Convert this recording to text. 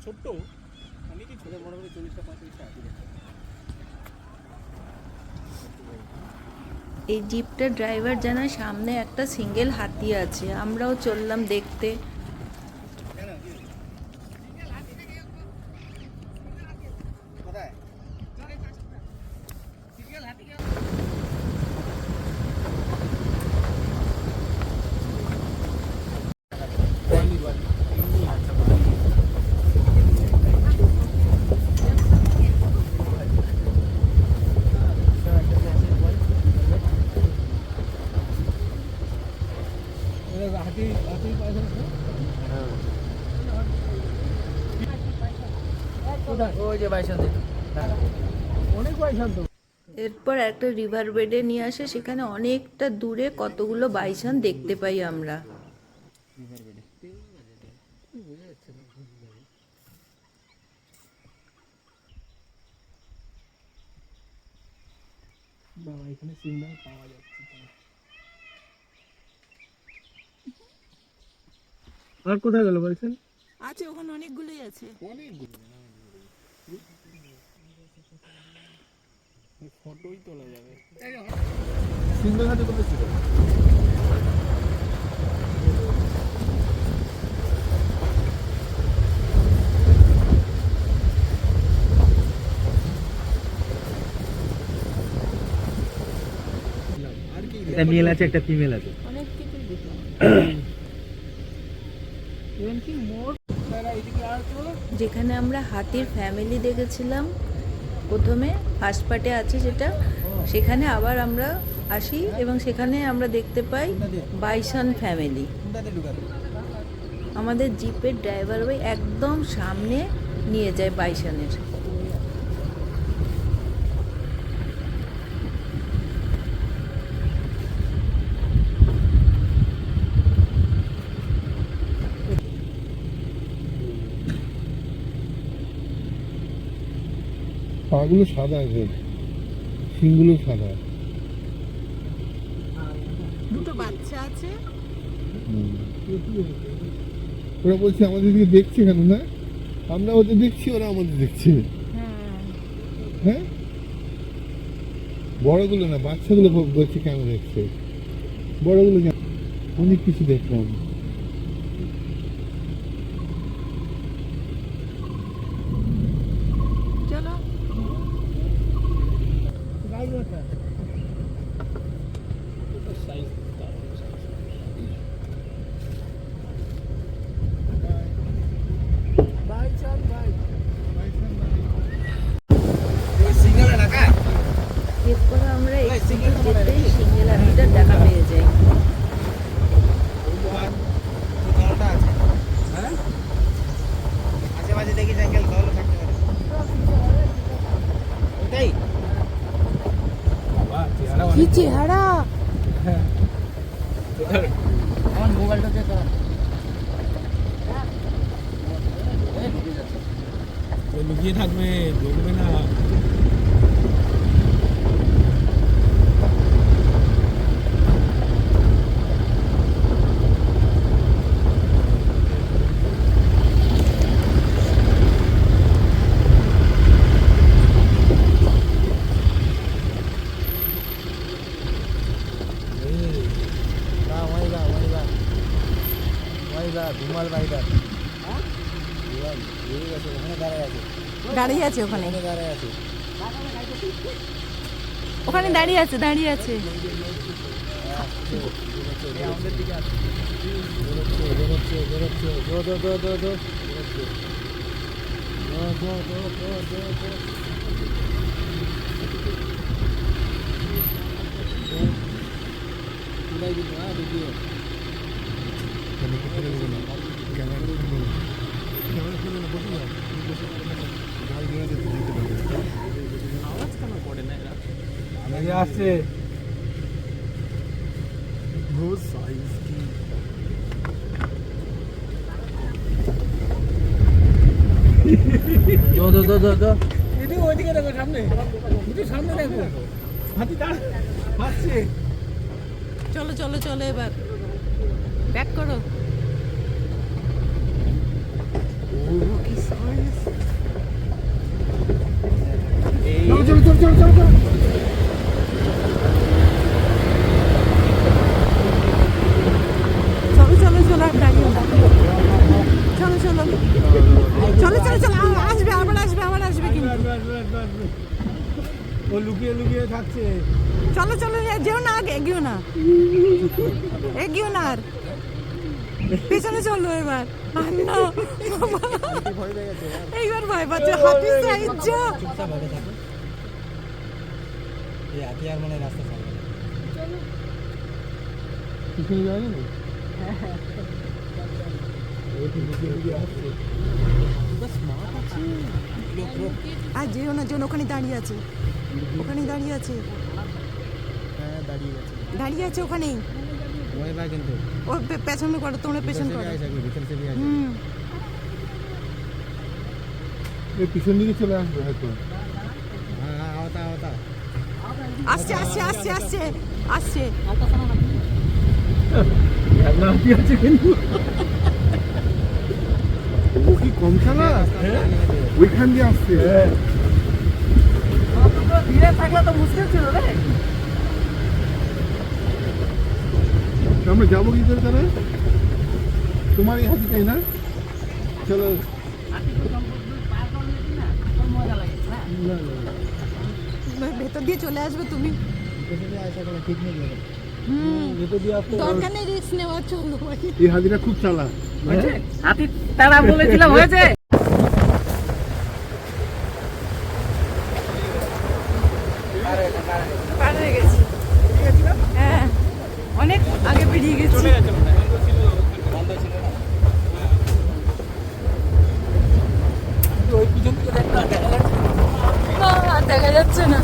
ছোট্ট অনেকই ছোট, বড় বড় 40টা 45টা আছে। এই জিপটার ড্রাইভার জানা সামনে একটা সিঙ্গেল হাতি আছে, আমরাও চললাম দেখতে। এরপর একটা রিভার বেডে নিয়ে আসে, সেখানে অনেকটা দূরে কতগুলো বাইসন দেখতে পাই আমরা। বাবা এখানে সিগন্যাল পাওয়া যাচ্ছে। আর কোথায় গেল বলছেন? আছে ওখানে অনেকগুলোই আছে। ফটোই তোলা যাবে। সিঙ্গেল হাতে কত ছিল? একটা মেল আছে, একটা ফিমেল আছে। অনেক কিছু দেখলাম। যেখানে আমরা হাতির ফ্যামিলি দেখেছিলাম প্রথমে, ফার্স্ট পার্টে আছে যেটা, সেখানে আবার আমরা আসি এবং সেখানে আমরা দেখতে পাই বাইসন ফ্যামিলি। আমাদের জিপের ড্রাইভার ভাই একদম সামনে নিয়ে যায় বাইসনের। পাগুলো সাদা আছে, শিংগুলো সাদা। দুটো বাচ্চা আছে। ওরা বলছে আমাদের দিকে দেখছে কেন না, আমরা ওদের দেখছি, ওরা আমাদের দেখছে। হ্যাঁ, বড়গুলো না, বাচ্চাগুলো বলছে কেন দেখছে, বড়গুলো অনেক কিছু দেখলাম। চলো এরপর আমরা একটু যেতেই সিঙ্গেল হাতিটার দেখা পেয়ে যাই। আশেপাশে দেখি সাইকেল ভালো থাকতে পারে। ওটাই কি চেহারা! আমার মোবাইলটা দেখো, লুকিয়ে থাকবে, ঢুকবে না। দাঁড়িয়ে আছে ওখানে, ওখানে দাঁড়িয়ে আছে, দাঁড়িয়ে আছে। আসছে बहुत साइज की दो दो दो दो दो इधर ওইদিকে দেখো, সামনে ইদু সামনে দেখো, হাতি দাঁড় আসছে। চলো চলো চলো, এবার ব্যাক করো। ও কি সাউন্ড! চলো চলো আসবে আবার আসবে কিন্তু আসবে। ও লুকিয়ে লুকিয়ে থাকছে। চলো চলো যেও না আগে এগিও না আর পেছনে চলো এবার আর না এইবার ভয় পাচ্ছে হাতি সাইজ যা চুপচাপ ভাবে থাকো। এই হাতি আর মানে রাস্তা ছাড়বে না। পিছনে যায় না ও তো লুকিয়ে লুকিয়ে আসছে। বাস স্মার্ট আছে। লোক আর যেও না যেও না, ওখানে দাঁড়িয়ে আছে হ্যাঁ দাঁড়িয়ে গেছে। দাঁড়িয়ে আছে ওখানেই ভয় পায় কিন্তু। ও পেছনে করো তোমরা পেছন করো ভিতর থেকে আসবে। এই পিছন দিকে চলে আসবে হয়তো। হ্যাঁ আওতা আসছে হাতি আছে কিন্তু। ও কি কম চালা ওইখান দিয়ে আসছে। ধীরে থাকলে তো মুশকিল ছিল রে আমরা যাবো কি করে তাহলে? তোমার এই হাতিটাই না? চলো ভেতর দিয়ে চলে আসবে তুমি ভিতর থেকে আসা কোনো ঠিক নেই। ভিতর দিয়ে আসতে দরকার নেই রিস্ক নেওয়া চলো এই হাতিটা খুব চালা। হাতি তারা বলেছিলাম হয়েছে পার হয়ে গেছি হ্যাঁ অনেক আগে বেরিয়ে গেছি ওই পিছন থেকে দেখা যাচ্ছে না